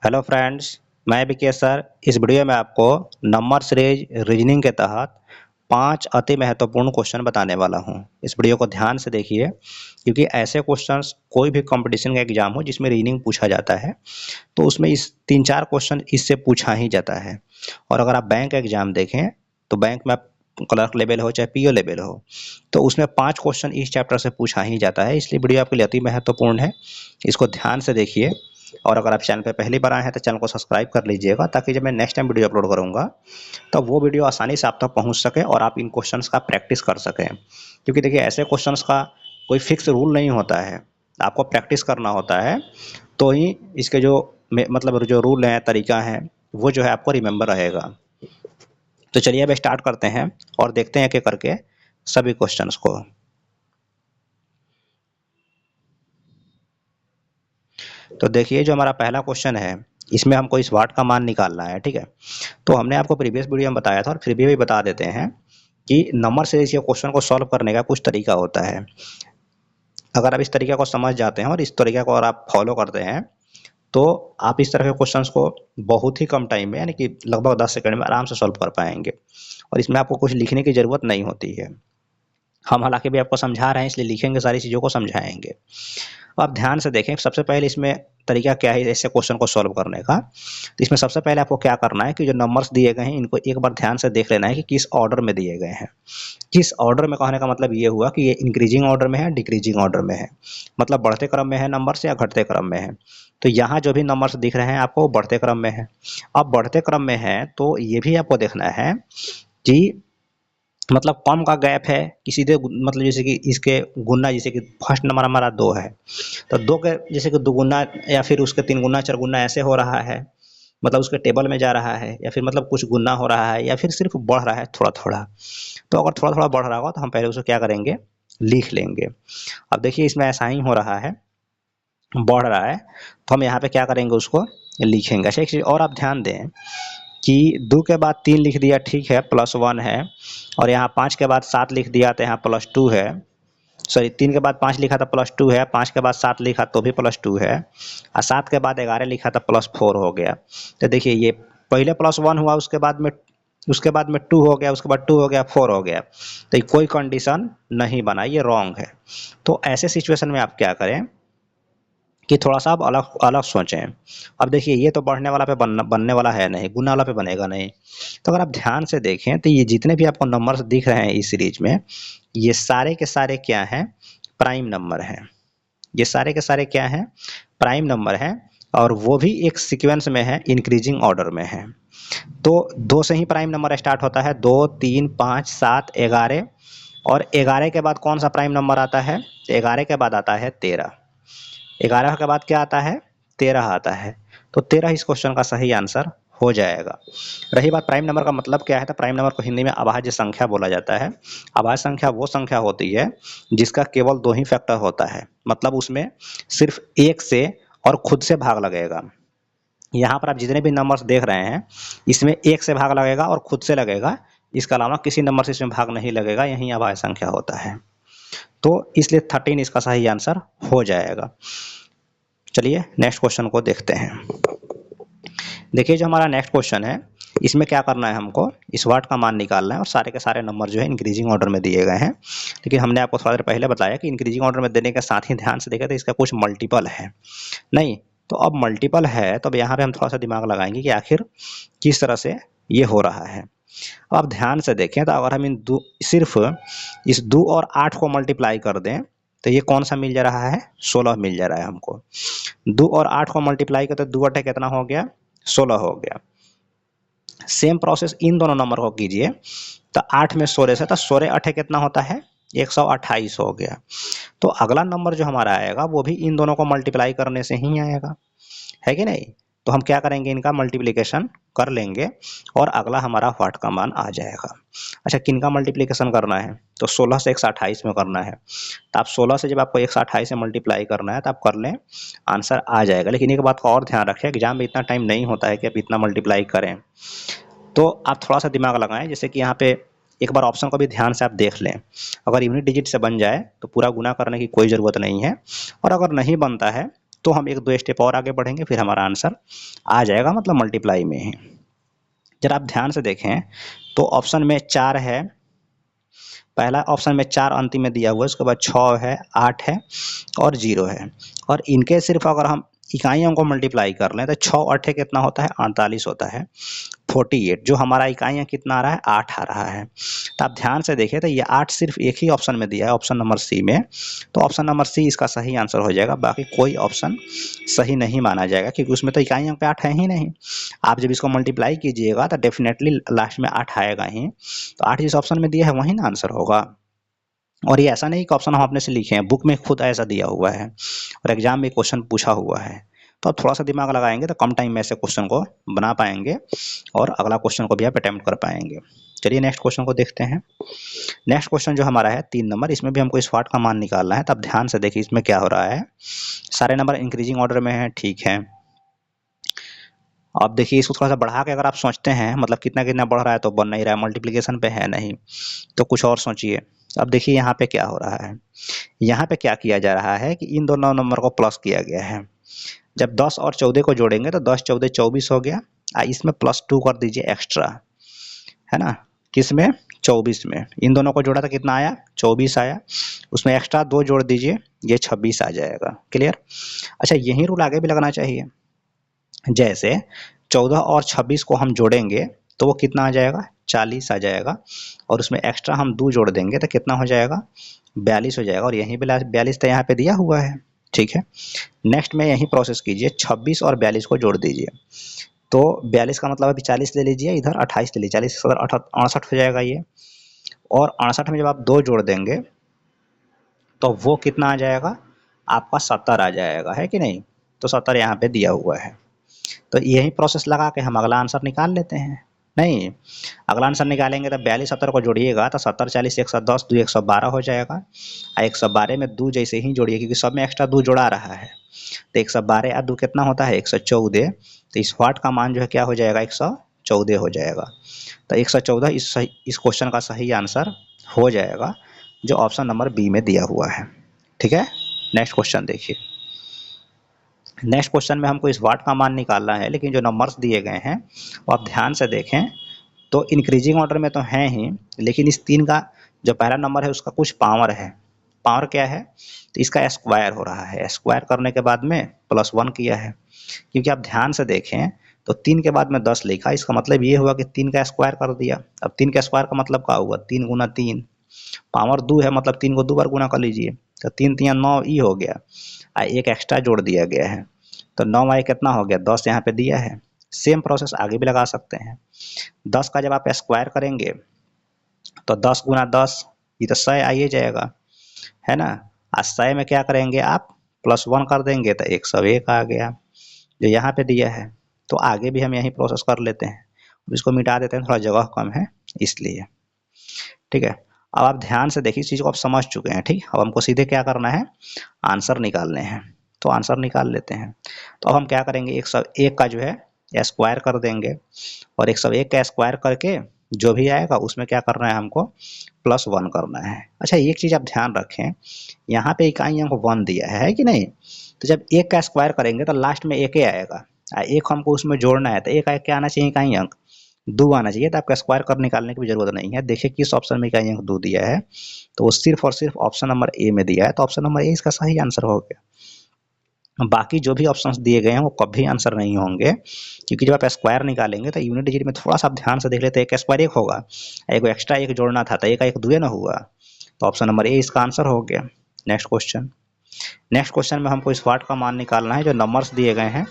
Hello friends, मैं Vikesh sir. इस video में आपको नंबर सीरीज रीजनिंग के तहत 5 अति महत्वपूर्ण क्वेश्चन बताने वाला हूं। इस वीडियो को ध्यान से देखिए, क्योंकि ऐसे क्वेश्चंस कोई भी कंपटीशन का एग्जाम हो जिसमें रीजनिंग पूछा जाता है तो उसमें इस 3-4 क्वेश्चन इससे पूछा ही जाता है। और अगर आप बैंक एग्जाम देखें तो बैंक में आप क्लर्क लेवल हो चाहे पीओ लेवल हो, तो उसमें 5 क्वेश्चन इस चैप्टर से पूछा ही जाता है। इसलिए वीडियो आपके लिए अति महत्वपूर्ण है, इसको ध्यान से देखिए। और अगर आप चैनल पे पहली बार आए हैं तो चैनल को सब्सक्राइब कर लीजिएगा, ताकि जब मैं नेक्स्ट टाइम वीडियो अपलोड करूंगा तो वो वीडियो आसानी से आप तक पहुंच सके और आप इन क्वेश्चंस का प्रैक्टिस कर सकें। क्योंकि देखिए, ऐसे क्वेश्चंस का कोई फिक्स रूल नहीं होता है, आपको प्रैक्टिस करना होता है तो ही इसके जो मतलब जो रूल हैं, तरीका है, वो जो है आपको रिमेंबर रहेगा। तो चलिए अब स्टार्ट करते हैं और देखते हैं एक करके सभी क्वेश्चंस को। तो देखिए, जो हमारा पहला क्वेश्चन है इसमें हमको इस वाट का मान निकालना है, ठीक है। तो हमने आपको प्रीवियस वीडियो में बताया था और फिर भी बता देते हैं कि नंबर सीरीज के क्वेश्चन को सॉल्व करने का कुछ तरीका होता है। अगर आप इस तरीके को समझ जाते हैं और इस तरीके को अगर आप फॉलो करते हैं तो आप इस तरह के क्वेश्चंस को बहुत ही कम टाइम में, यानी कि लगभग 10 सेकंड में आराम से सॉल्व कर पाएंगे। और इसमें आपको कुछ लिखने की ज़रूरत नहीं होती है। हम हालांकि भी आपको समझा रहे हैं, इसलिए लिखेंगे, सारी चीज़ों को समझाएंगे। आप ध्यान से देखें, सबसे पहले इसमें तरीका क्या है ऐसे क्वेश्चन को सॉल्व करने का। तो इसमें सबसे पहले आपको क्या करना है कि जो नंबर्स दिए गए हैं इनको एक बार ध्यान से देख लेना है कि किस ऑर्डर में दिए गए हैं। किस ऑर्डर में कहने का मतलब ये हुआ कि ये इंक्रीजिंग ऑर्डर में है, डिक्रीजिंग ऑर्डर में है, मतलब बढ़ते क्रम में है नंबर्स या घटते क्रम में है। तो यहाँ जो भी नंबर्स दिख रहे हैं आपको वो बढ़ते क्रम में है। अब बढ़ते क्रम में है तो ये भी आपको देखना है कि मतलब कम का गैप है कि सीधे मतलब जैसे कि इसके गुना, जैसे कि फर्स्ट नंबर हमारा 2 है तो 2 के जैसे कि दुगुना या फिर उसके 3 गुना 4 गुना ऐसे हो रहा है, मतलब उसके टेबल में जा रहा है, या फिर मतलब कुछ गुना हो रहा है, या फिर सिर्फ बढ़ रहा है थोड़ा थोड़ा। तो अगर थोड़ा थोड़ा बढ़ रहा होगा तो हम पहले उसको क्या करेंगे, लिख लेंगे। अब देखिए, इसमें ऐसा ही हो रहा है, बढ़ रहा है, तो हम यहाँ पे क्या करेंगे, उसको लिखेंगे। अच्छा, एक चीज़ और आप ध्यान दें कि 2 के बाद 3 लिख दिया, ठीक है, +1 है। और यहाँ 5 के बाद 7 लिख दिया तो यहाँ +2 है। सॉरी, 3 के बाद 5 लिखा था +2 है, 5 के बाद 7 लिखा तो भी +2 है, और 7 के बाद 11 लिखा था +4 हो गया। तो देखिए, ये पहले +1 हुआ, उसके बाद में 2 हो गया, उसके बाद 2 हो गया, 4 हो गया। तो ये कोई कंडीशन नहीं बना, ये रॉन्ग है। तो ऐसे सिचुएशन में आप क्या करें कि थोड़ा सा आप अलग अलग सोचें। अब देखिए, ये तो बढ़ने वाला पे बनने वाला है नहीं, गुना वाला पे बनेगा नहीं। तो अगर आप ध्यान से देखें तो ये जितने भी आपको नंबर्स दिख रहे हैं इस सीरीज में, ये सारे के सारे क्या हैं, प्राइम नंबर हैं। ये सारे के सारे क्या हैं, प्राइम नंबर हैं। और वो भी एक सीक्वेंस में है, इंक्रीजिंग ऑर्डर में है। तो 2 से ही प्राइम नंबर स्टार्ट होता है, 2, 3, 5, 7, 11। और 11 के बाद कौन सा प्राइम नंबर आता है, 11 के बाद आता है 13। 11 के बाद क्या आता है, 13 आता है। तो 13 इस क्वेश्चन का सही आंसर हो जाएगा। रही बात प्राइम नंबर का मतलब क्या है, तो प्राइम नंबर को हिंदी में अभाज्य संख्या बोला जाता है। अभाज्य संख्या वो संख्या होती है जिसका केवल 2 ही फैक्टर होता है, मतलब उसमें सिर्फ 1 से और खुद से भाग लगेगा। यहाँ पर आप जितने भी नंबर्स देख रहे हैं इसमें 1 से भाग लगेगा और खुद से लगेगा, इसके अलावा किसी नंबर से इसमें भाग नहीं लगेगा, यही अभाज्य संख्या होता है। तो इसलिए 13 इसका सही आंसर हो जाएगा। चलिए नेक्स्ट क्वेश्चन को देखते हैं। देखिए, जो हमारा नेक्स्ट क्वेश्चन है इसमें क्या करना है, हमको इस वाट का मान निकालना है और सारे के सारे नंबर जो है इंक्रीजिंग ऑर्डर में दिए गए हैं। लेकिन हमने आपको थोड़ा देर पहले बताया कि इंक्रीजिंग ऑर्डर में देने के साथ ही ध्यान से देखें तो इसका कुछ मल्टीपल है नहीं। तो अब मल्टीपल है तो अब यहाँ पे हम थोड़ा सा दिमाग लगाएंगे कि आखिर किस तरह से ये हो रहा है। अब आप ध्यान से देखें तो अगर हम सिर्फ इस 2 और 8 को मल्टीप्लाई कर दें तो ये कौन सा मिल जा रहा है, 16 मिल जा रहा है हमको। 2 और 8 को मल्टीप्लाई करते 2 8 कितना हो गया, 16 हो गया। सेम प्रोसेस इन दोनों नंबर को कीजिए तो 8 में 16 से, तो 16 8 कितना होता है, 128 हो गया। तो अगला नंबर जो हमारा आएगा वो भी इन दोनों को मल्टीप्लाई करने से ही आएगा, है कि नहीं। तो हम क्या करेंगे, इनका मल्टीप्लिकेशन कर लेंगे और अगला हमारा व्हाट का मान आ जाएगा। अच्छा, किन का मल्टीप्लिकेशन करना है, तो 16 से 128 में करना है। तो आप 16 से जब आपको 128 से मल्टीप्लाई करना है तो आप कर लें, आंसर आ जाएगा। लेकिन एक बात का और ध्यान रखें, एग्जाम में इतना टाइम नहीं होता है कि आप इतना मल्टीप्लाई करें, तो आप थोड़ा सा दिमाग लगाएं। जैसे कि यहाँ पे एक बार ऑप्शन को भी ध्यान से आप देख लें, अगर यूनिट डिजिट से बन जाए तो पूरा गुना करने की कोई ज़रूरत नहीं है, और अगर नहीं बनता है तो हम एक दो स्टेप और आगे बढ़ेंगे, फिर हमारा आंसर आ जाएगा, मतलब मल्टीप्लाई में ही। जरा आप ध्यान से देखें तो ऑप्शन में 4 है, पहला ऑप्शन में 4 अंतिम में दिया हुआ है, उसके बाद 6 है, 8 है और 0 है। और इनके सिर्फ अगर हम इकाइयों को मल्टीप्लाई कर लें तो 6 8 कितना होता है, 48 होता है, 48। जो हमारा इकाइयाँ कितना आ रहा है, 8 आ रहा है। तो आप ध्यान से देखें तो ये 8 सिर्फ एक ही ऑप्शन में दिया है, ऑप्शन नंबर सी में। तो ऑप्शन नंबर सी इसका सही आंसर हो जाएगा, बाकी कोई ऑप्शन सही नहीं माना जाएगा, क्योंकि उसमें तो इकाइयों पे 8 है ही नहीं। आप जब इसको मल्टीप्लाई कीजिएगा तो डेफिनेटली लास्ट में 8 आएगा ही। तो 8 जिस ऑप्शन में दिया है वही ना आंसर होगा। और ये ऐसा नहीं कि ऑप्शन हम अपने से लिखे हैं, बुक में खुद ऐसा दिया हुआ है और एग्जाम में क्वेश्चन पूछा हुआ है। तो आप थोड़ा सा दिमाग लगाएंगे तो कम टाइम में ऐसे क्वेश्चन को बना पाएंगे और अगला क्वेश्चन को भी आप अटेम्प्ट कर पाएंगे। चलिए नेक्स्ट क्वेश्चन को देखते हैं। नेक्स्ट क्वेश्चन जो हमारा है 3 नंबर, इसमें भी हमको स्क्वाड का मान निकालना है। तब ध्यान से देखिए इसमें क्या हो रहा है, सारे नंबर इंक्रीजिंग ऑर्डर में है, ठीक है। अब देखिए इसको थोड़ा सा बढ़ा के अगर आप सोचते हैं, मतलब कितना कितना बढ़ रहा है तो बन नहीं रहा है, मल्टीप्लिकेशन पे है नहीं, तो कुछ और सोचिए। अब देखिए यहाँ पे क्या हो रहा है, यहाँ पे क्या किया जा रहा है कि इन दोनों नंबर को प्लस किया गया है। जब 10 और 14 को जोड़ेंगे तो 10 14 24 हो गया, इसमें +2 कर दीजिए एक्स्ट्रा, है ना, किसमें, 24 में। इन दोनों को जोड़ा तो कितना आया, 24 आया, उसमें एक्स्ट्रा 2 जोड़ दीजिए, ये 26 आ जाएगा। क्लियर। अच्छा यही रूल आगे भी लगना चाहिए, जैसे 14 और 26 को हम जोड़ेंगे तो वो कितना आ जाएगा, 40 आ जाएगा, और उसमें एक्स्ट्रा हम 2 जोड़ देंगे तो कितना हो जाएगा, 42 हो जाएगा। और यहीं पे 42 तो यहाँ पे दिया हुआ है, ठीक है। नेक्स्ट में यही प्रोसेस कीजिए, 26 और 42 को जोड़ दीजिए, तो 42 का मतलब अभी 40 ले लीजिए, इधर 28 ले लीजिए, 40 68 हो जाएगा ये। और 68 में जब आप 2 जोड़ देंगे तो वो कितना आ जाएगा, आपका 70 आ जाएगा, है कि नहीं। तो 70 यहाँ पे दिया हुआ है। तो यही प्रोसेस लगा के हम अगला आंसर निकाल लेते हैं। नहीं, अगला आंसर निकालेंगे तो 42 70 को जोड़िएगा तो 70 40 110 2 112 हो जाएगा। 112 में 2 जैसे ही जोड़िए, क्योंकि सब में एक्स्ट्रा 2 जोड़ा रहा है, तो 112 और 2 कितना होता है, 114। तो इस वाट का मान जो है क्या हो जाएगा, 114 हो जाएगा। तो 114 इस क्वेश्चन का सही आंसर हो जाएगा, जो ऑप्शन नंबर बी में दिया हुआ है। ठीक है, नेक्स्ट क्वेश्चन देखिए। नेक्स्ट क्वेश्चन में हमको इस वाट का मान निकालना है, लेकिन जो नंबर्स दिए गए हैं वो आप ध्यान से देखें तो इंक्रीजिंग ऑर्डर में तो हैं ही, लेकिन इस 3 का जो पहला नंबर है उसका कुछ पावर है। पावर क्या है, तो इसका स्क्वायर हो रहा है, स्क्वायर करने के बाद में +1 किया है। क्योंकि आप ध्यान से देखें तो 3 के बाद में 10 लिखा, इसका मतलब ये हुआ कि 3 का स्क्वायर कर दिया। अब 3 का स्क्वायर का मतलब क्या हुआ, 3 गुना 3, पावर 2 है, मतलब 3 को 2 बार गुना कर लीजिए, तो 3 3 9 ई हो गया, एक एक्स्ट्रा जोड़ दिया गया है, तो 9 आई कितना हो गया, 10 यहाँ पे दिया है। सेम प्रोसेस आगे भी लगा सकते हैं। 10 का जब आप स्क्वायर करेंगे तो 10 गुना 10, ये तो 100 आइए जाएगा, है ना। 100 में क्या करेंगे आप, +1 कर देंगे तो 101 आ गया, जो यहाँ पे दिया है। तो आगे भी हम यही प्रोसेस कर लेते हैं, इसको मिटा देते हैं, थोड़ा जगह कम है इसलिए। ठीक है, अब आप ध्यान से देखिए, इस चीज़ को आप समझ चुके हैं, ठीक। अब हमको सीधे क्या करना है, आंसर निकालने हैं, तो आंसर निकाल लेते हैं। तो अब हम क्या करेंगे, 101 का जो है स्क्वायर कर देंगे, और 101 का स्क्वायर करके जो भी आएगा उसमें क्या करना है, हमको +1 करना है। अच्छा एक चीज़ आप ध्यान रखें, यहाँ पे इकाई अंक 1 दिया है कि नहीं, तो जब 1 का स्क्वायर करेंगे तो लास्ट में 1 ही आएगा, 1 हमको उसमें जोड़ना है, तो 1 का क्या आना चाहिए, इकाई अंक 2 आना चाहिए। तो आपका स्क्वायर कर निकालने की भी जरूरत नहीं है। देखिए किस ऑप्शन में इकाई अंक 2 दिया है, तो वो सिर्फ और सिर्फ ऑप्शन नंबर ए में दिया है, तो ऑप्शन नंबर ए इसका सही आंसर हो गया। बाकी जो भी ऑप्शंस दिए गए हैं वो कभी आंसर नहीं होंगे, क्योंकि जब आप स्क्वायर निकालेंगे तो यूनिट डिजिट में थोड़ा सा आप ध्यान से देख लेते हैं, एक स्क्वायर 1 होगा, एक एक्स्ट्रा 1 जोड़ना था, तो 1 का 1 2 ना हुआ, तो ऑप्शन नंबर ए इसका आंसर हो गया। Next question. नेक्स्ट क्वेश्चन में हमको इस वाट का मान निकालना है। जो नंबर्स दिए गए हैं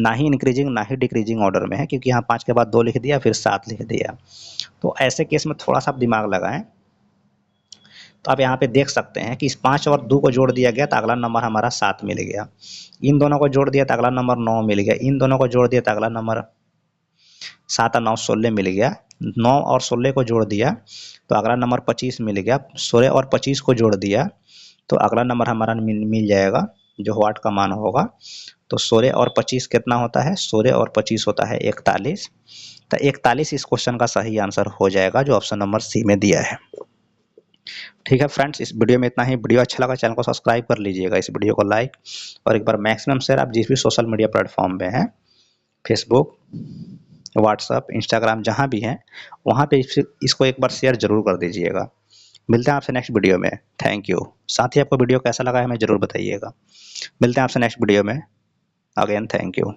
ना ही इंक्रीजिंग ना ही डिक्रीजिंग ऑर्डर में है, क्योंकि यहाँ 5 के बाद 2 लिख दिया, फिर 7 लिख दिया। तो ऐसे केस में थोड़ा सा आप दिमाग लगाएं। तो आप यहाँ पे देख सकते हैं कि इस 5 और 2 को जोड़ दिया गया तो अगला नंबर हमारा 7 मिल गया, इन दोनों को जोड़ दिया तो अगला नंबर 9 मिल गया, इन दोनों को जोड़ दिया तो अगला नंबर 7 और 9 16 मिल गया, 9 और 16 को जोड़ दिया तो अगला नंबर 25 मिल गया, 16 और 25 को जोड़ दिया तो अगला नंबर हमारा मिल जाएगा, जो वाट का मान होगा। तो 16 और 25 कितना होता है, 16 और 25 होता है 41, तो 41 इस क्वेश्चन का सही आंसर हो जाएगा, जो ऑप्शन नंबर सी में दिया है। ठीक है फ्रेंड्स, इस वीडियो में इतना ही। वीडियो अच्छा लगा चैनल को सब्सक्राइब कर लीजिएगा, इस वीडियो को लाइक और एक बार मैक्सिमम शेयर आप जिस भी सोशल मीडिया प्लेटफॉर्म पे हैं, फेसबुक, व्हाट्सअप, इंस्टाग्राम जहाँ भी हैं, वहाँ पे इसको एक बार शेयर जरूर कर दीजिएगा। मिलते हैं आपसे नेक्स्ट वीडियो में। Thank you. साथ ही आपको वीडियो कैसा लगा है हमें ज़रूर बताइएगा। मिलते हैं आपसे नेक्स्ट वीडियो में। Again thank you.